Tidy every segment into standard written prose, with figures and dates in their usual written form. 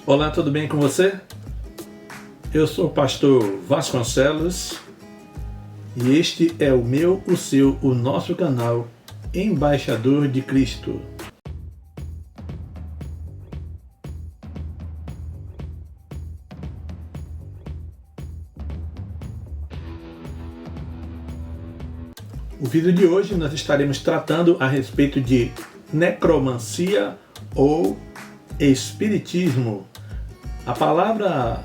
Olá, tudo bem com você? Eu sou o pastor Vasconcelos e este é o meu, o seu, o nosso canal Embaixador de Cristo. O vídeo de hoje nós estaremos tratando a respeito de necromancia ou espiritismo. A palavra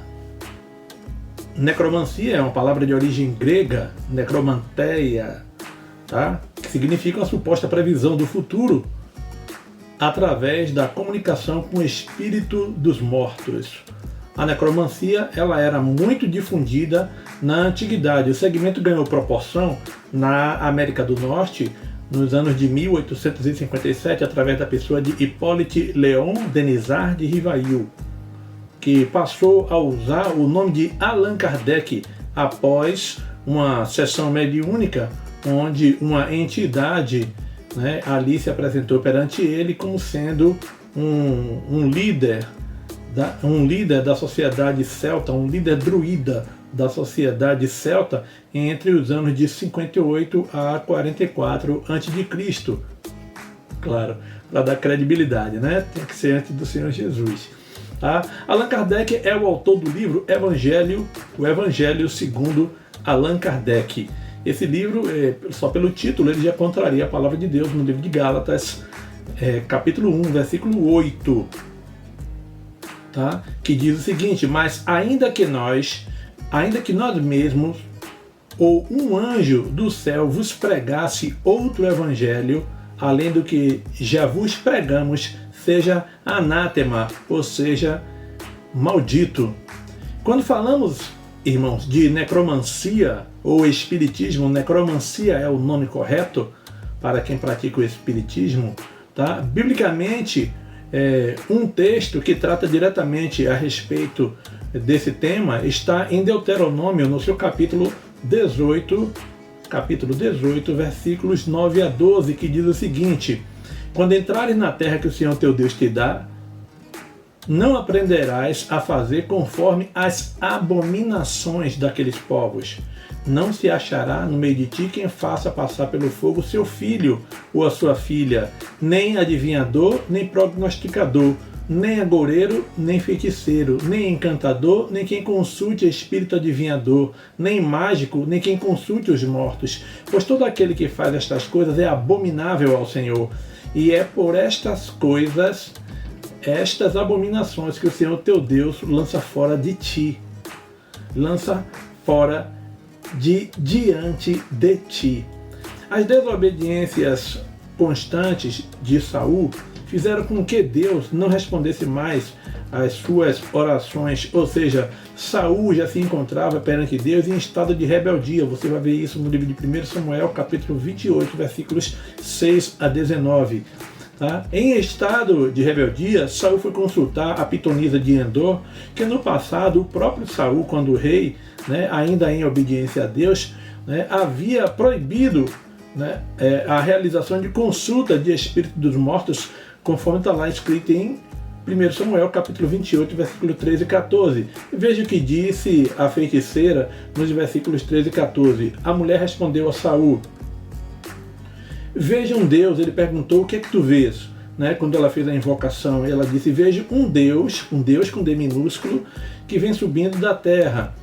necromancia é uma palavra de origem grega, necromanteia, tá? Que significa uma suposta previsão do futuro através da comunicação com o espírito dos mortos. A necromancia ela era muito difundida na antiguidade. O segmento ganhou proporção na América do Norte nos anos de 1857 através da pessoa de Hippolyte Léon Denisard de Rivail, que passou a usar o nome de Allan Kardec após uma sessão mediúnica onde uma entidade, ali se apresentou perante ele como sendo um líder da sociedade celta, um líder druida da sociedade celta entre os anos de 58 a 44 a.C. Claro, para dar credibilidade, tem que ser antes do Senhor Jesus. Tá? Allan Kardec é o autor do livro o Evangelho segundo Allan Kardec. Esse livro, só pelo título, ele já contraria a palavra de Deus no livro de Gálatas, capítulo 1, versículo 8, tá? Que diz o seguinte: mas ainda que nós mesmos, ou um anjo do céu vos pregasse outro evangelho, além do que já vos pregamos, seja anátema, ou seja, maldito. Quando falamos, irmãos, de necromancia ou espiritismo, necromancia é o nome correto para quem pratica o espiritismo, tá? Biblicamente, um texto que trata diretamente a respeito desse tema está em Deuteronômio, no seu capítulo 18, versículos 9 a 12, que diz o seguinte: quando entrares na terra que o Senhor teu Deus te dá, não aprenderás a fazer conforme as abominações daqueles povos. Não se achará no meio de ti quem faça passar pelo fogo seu filho ou a sua filha, nem adivinhador, nem prognosticador, nem agoureiro, nem feiticeiro, nem encantador, nem quem consulte espírito adivinhador, nem mágico, nem quem consulte os mortos. Pois todo aquele que faz estas coisas é abominável ao Senhor. E é por estas coisas, estas abominações, que o Senhor teu Deus lança fora de ti. Lança fora diante de ti. As desobediências constantes de Saul fizeram com que Deus não respondesse mais às suas orações, ou seja, Saul já se encontrava perante Deus em estado de rebeldia. Você vai ver isso no livro de 1 Samuel, capítulo 28, versículos 6 a 19. Tá? Em estado de rebeldia, Saul foi consultar a pitonisa de Endor, que no passado o próprio Saul, quando rei, ainda em obediência a Deus, havia proibido a realização de consulta de espírito dos mortos, conforme está lá escrito em 1 Samuel, capítulo 28, versículo 13 e 14. Veja o que disse a feiticeira nos versículos 13 e 14. A mulher respondeu a Saul: veja um Deus. Ele perguntou: o que é que tu vês? Quando ela fez a invocação, ela disse: vejo um Deus com D minúsculo, que vem subindo da terra.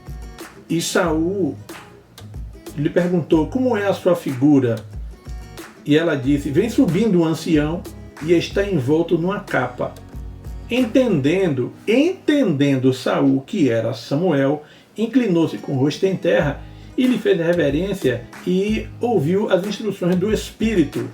E Saul lhe perguntou: como é a sua figura? E ela disse: vem subindo um ancião e está envolto numa capa. Entendendo Saul que era Samuel, inclinou-se com o rosto em terra e lhe fez reverência e ouviu as instruções do Espírito.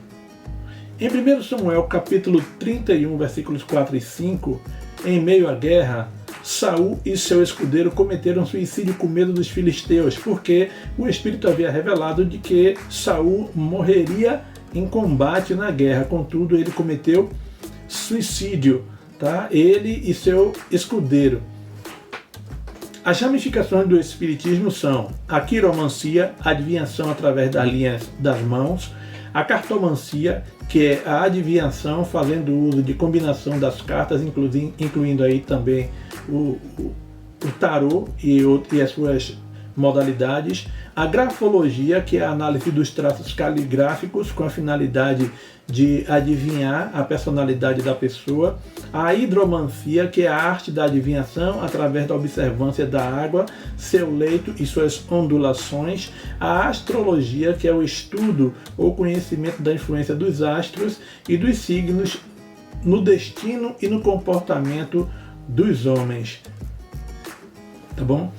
Em 1 Samuel capítulo 31, versículos 4 e 5, em meio à guerra, Saul e seu escudeiro cometeram suicídio com medo dos filisteus, porque o Espírito havia revelado de que Saul morreria em combate na guerra. Contudo, ele cometeu suicídio, tá? Ele e seu escudeiro. As ramificações do espiritismo são a quiromancia, a adivinhação através das linhas das mãos, a cartomancia, que é a adivinhação fazendo uso de combinação das cartas, incluindo aí também o tarô e as suas modalidades, a grafologia, que é a análise dos traços caligráficos com a finalidade de adivinhar a personalidade da pessoa, a hidromancia, que é a arte da adivinhação através da observância da água, seu leito e suas ondulações, a astrologia, que é o estudo ou conhecimento da influência dos astros e dos signos no destino e no comportamento dos homens. Tá bom?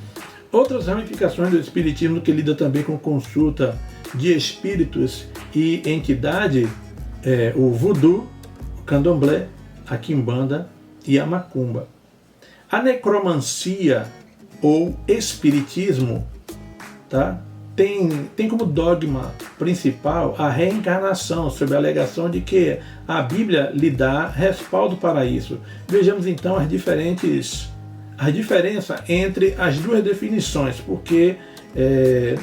Outras ramificações do espiritismo que lida também com consulta de espíritos e entidade é o voodoo, o candomblé, a quimbanda e a macumba. A necromancia ou espiritismo, tá? Tem como dogma principal a reencarnação, sob a alegação de que a Bíblia lhe dá respaldo para isso. Vejamos então a diferença entre as duas definições, porque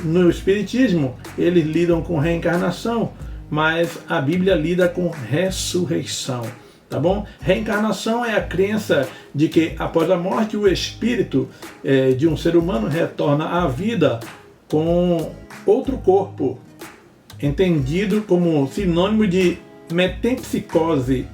no Espiritismo eles lidam com reencarnação, mas a Bíblia lida com ressurreição, tá bom? Reencarnação é a crença de que após a morte o espírito de um ser humano retorna à vida com outro corpo, entendido como sinônimo de metempsicose,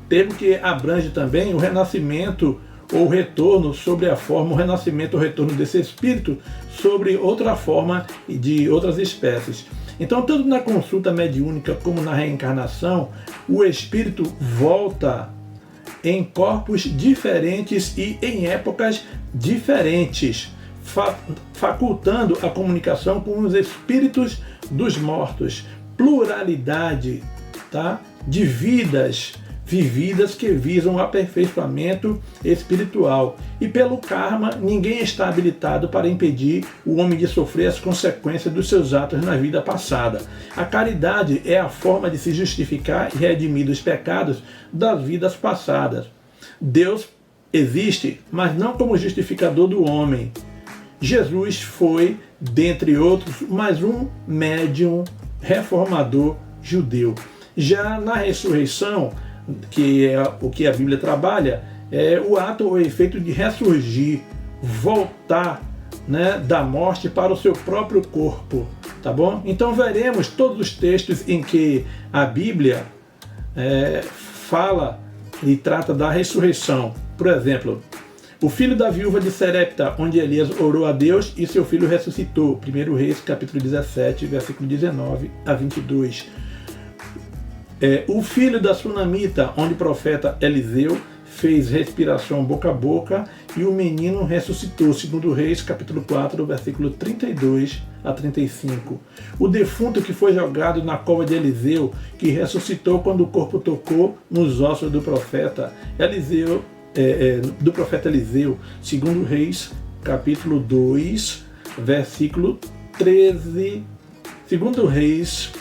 termo que abrange também o renascimento ou retorno sobre a forma, o renascimento ou retorno desse espírito sobre outra forma de outras espécies. Então, tanto na consulta mediúnica como na reencarnação, o espírito volta em corpos diferentes e em épocas diferentes, facultando a comunicação com os espíritos dos mortos, pluralidade, tá? De vidas vividas que visam o aperfeiçoamento espiritual. E pelo karma, ninguém está habilitado para impedir o homem de sofrer as consequências dos seus atos na vida passada. A caridade é a forma de se justificar e redimir dos pecados das vidas passadas. Deus existe, mas não como justificador do homem. Jesus foi, dentre outros, mais um médium reformador judeu. Já na ressurreição, que é o que a Bíblia trabalha, é o ato ou efeito de ressurgir, voltar, né, da morte para o seu próprio corpo, tá bom? Então veremos todos os textos em que a Bíblia fala e trata da ressurreição. Por exemplo, o filho da viúva de Serepta, onde Elias orou a Deus e seu filho ressuscitou. 1 Reis, capítulo 17, versículo 19 a 22. O filho da Sunamita, onde o profeta Eliseu fez respiração boca a boca e o menino ressuscitou. 2 Reis, capítulo 4, versículo 32 a 35. O defunto que foi jogado na cova de Eliseu, que ressuscitou quando o corpo tocou nos ossos do profeta Eliseu, do profeta Eliseu. 2 Reis, capítulo 2, versículo 13. 2 Reis,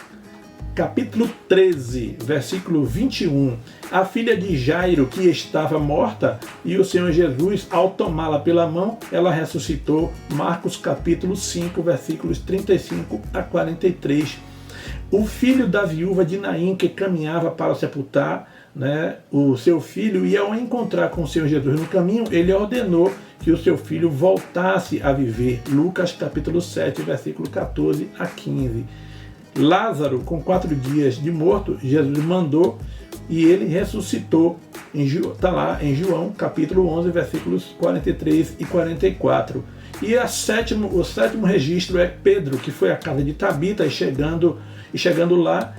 capítulo 13, versículo 21. A filha de Jairo, que estava morta, e o Senhor Jesus, ao tomá-la pela mão, ela ressuscitou. Marcos, capítulo 5, versículos 35 a 43. O filho da viúva de Naim, que caminhava para sepultar, né, o seu filho, e ao encontrar com o Senhor Jesus no caminho, ele ordenou que o seu filho voltasse a viver. Lucas, capítulo 7, versículo 14 a 15. Lázaro, com 4 dias de morto, Jesus mandou e ele ressuscitou. Está lá em João, capítulo 11, versículos 43 e 44. E o sétimo registro é Pedro, que foi à casa de Tabita, e chegando lá,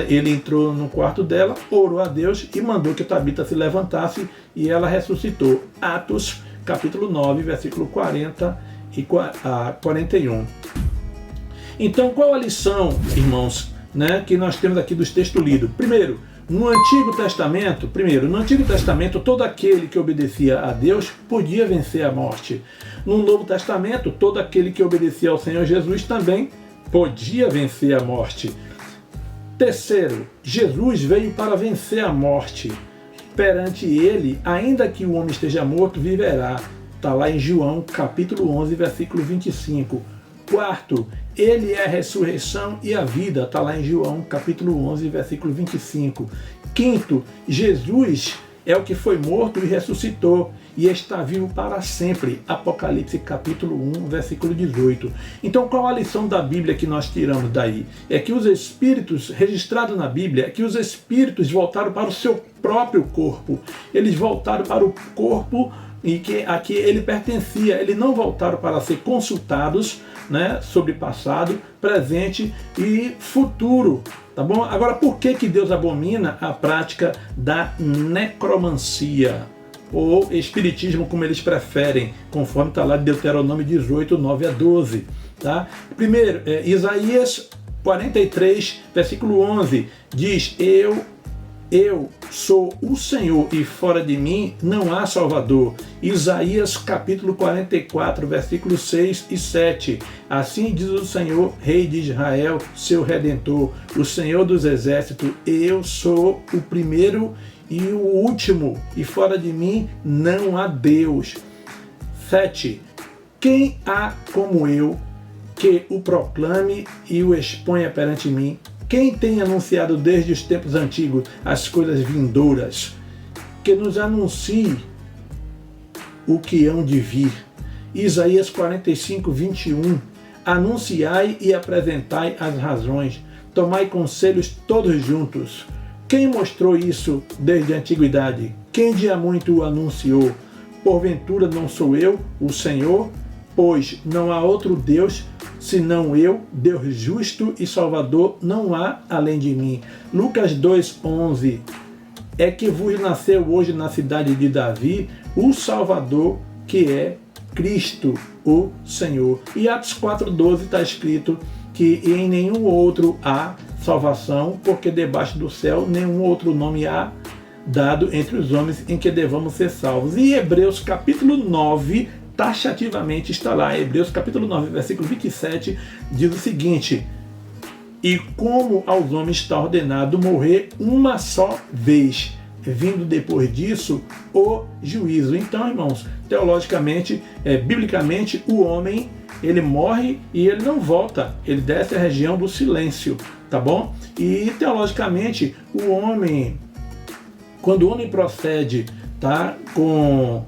ele entrou no quarto dela, orou a Deus e mandou que Tabita se levantasse, e ela ressuscitou. Atos, capítulo 9, versículo 40 a 41. Então, qual a lição, irmãos, né, que nós temos aqui dos textos lidos? Primeiro, no Antigo Testamento, todo aquele que obedecia a Deus podia vencer a morte. No Novo Testamento, todo aquele que obedecia ao Senhor Jesus também podia vencer a morte. Terceiro, Jesus veio para vencer a morte. Perante ele, ainda que o homem esteja morto, viverá. Está lá em João, capítulo 11, versículo 25. Quarto, ele é a ressurreição e a vida. Está lá em João, capítulo 11, versículo 25. Quinto, Jesus é o que foi morto e ressuscitou e está vivo para sempre. Apocalipse capítulo 1, versículo 18. Então, qual a lição da Bíblia que nós tiramos daí? É que os espíritos registrados na Bíblia, é que os espíritos voltaram para o seu próprio corpo. Eles voltaram para o corpo e que a que ele pertencia. Eles não voltaram para ser consultados, né, sobre passado, presente e futuro. Tá bom? Agora, por que Deus abomina a prática da necromancia? Ou espiritismo, como eles preferem, conforme está lá de Deuteronômio 18, 9 a 12. Tá? Primeiro, Isaías 43, versículo 11, diz: Eu sou o Senhor e fora de mim não há Salvador. Isaías capítulo 44, versículos 6 e 7. Assim diz o Senhor, Rei de Israel, seu Redentor, o Senhor dos Exércitos: Eu sou o primeiro e o último, e fora de mim não há Deus. 7. Quem há como eu, que o proclame e o exponha perante mim? Quem tem anunciado desde os tempos antigos as coisas vindouras? Que nos anuncie o que hão de vir. Isaías 45, 21. Anunciai e apresentai as razões. Tomai conselhos todos juntos. Quem mostrou isso desde a antiguidade? Quem de há muito o anunciou? Porventura não sou eu, o Senhor? Pois não há outro Deus senão eu, Deus justo e Salvador, não há além de mim. Lucas 2,11. É que vos nasceu hoje na cidade de Davi o Salvador, que é Cristo, o Senhor. E Atos 4,12 está escrito que em nenhum outro há salvação, porque debaixo do céu nenhum outro nome há dado entre os homens em que devamos ser salvos. E Hebreus capítulo 9, taxativamente está lá. Hebreus capítulo 9, versículo 27, diz o seguinte: E como aos homens está ordenado morrer uma só vez, vindo depois disso o juízo. Então, irmãos, teologicamente, biblicamente, o homem, ele morre e ele não volta, ele desce à região do silêncio, tá bom? E teologicamente, o homem, quando o homem procede, tá, com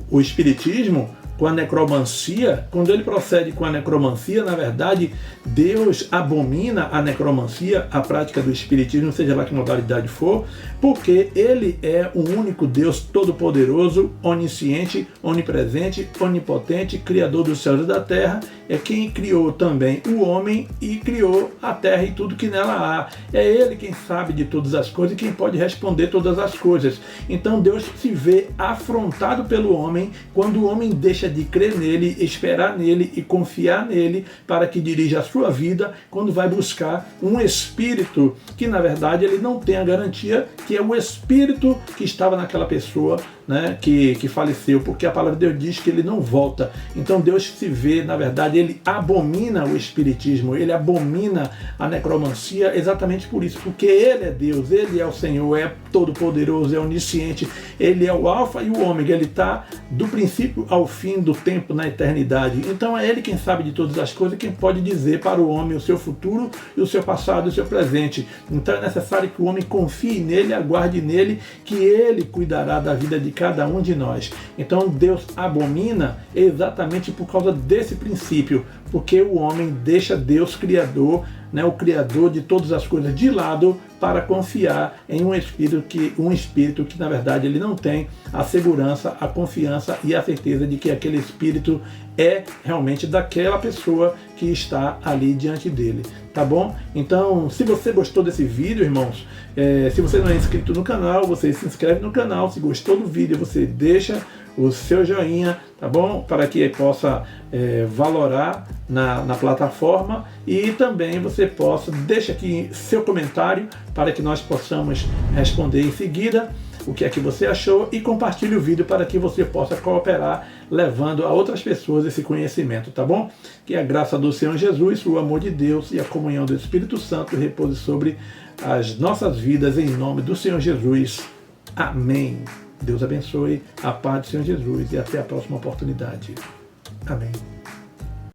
o espiritismo, com a necromancia, quando ele procede com a necromancia, na verdade, Deus abomina a necromancia, a prática do espiritismo, seja lá que modalidade for, porque ele é o único Deus todo-poderoso, onisciente, onipresente, onipotente, criador dos céus e da terra, é quem criou também o homem e criou a terra e tudo que nela há. É ele quem sabe de todas as coisas e quem pode responder todas as coisas. Então Deus se vê afrontado pelo homem quando o homem deixa de crer nele, esperar nele e confiar nele para que dirija a sua vida, quando vai buscar um espírito que na verdade ele não tem a garantia que é o espírito que estava naquela pessoa, né, que faleceu, porque a palavra de Deus diz que ele não volta. Então Deus se vê, na verdade, ele abomina o espiritismo, ele abomina a necromancia exatamente por isso, porque ele é Deus, ele é o Senhor, é todo-poderoso, é onisciente, ele é o alfa e o ômega, ele está do princípio ao fim do tempo, na eternidade. Então é ele quem sabe de todas as coisas, quem pode dizer para o homem o seu futuro e o seu passado e o seu presente. Então é necessário que o homem confie nele, aguarde nele, que ele cuidará da vida de cada um de nós. Então Deus abomina exatamente por causa desse princípio, porque o homem deixa Deus Criador, né, o Criador de todas as coisas, de lado para confiar em um espírito que na verdade ele não tem a segurança, a confiança e a certeza de que aquele espírito é realmente daquela pessoa que está ali diante dele, tá bom? Então, se você gostou desse vídeo, irmãos, se você não é inscrito no canal, você se inscreve no canal. Se gostou do vídeo, você deixa o seu joinha, tá bom? Para que possa valorar na plataforma, e também você possa, deixa aqui seu comentário para que nós possamos responder em seguida o que é que você achou, e compartilhe o vídeo para que você possa cooperar, levando a outras pessoas esse conhecimento, tá bom? Que a graça do Senhor Jesus, o amor de Deus e a comunhão do Espírito Santo repouse sobre as nossas vidas, em nome do Senhor Jesus. Amém. Deus abençoe, a paz do Senhor Jesus, e até a próxima oportunidade. Amém.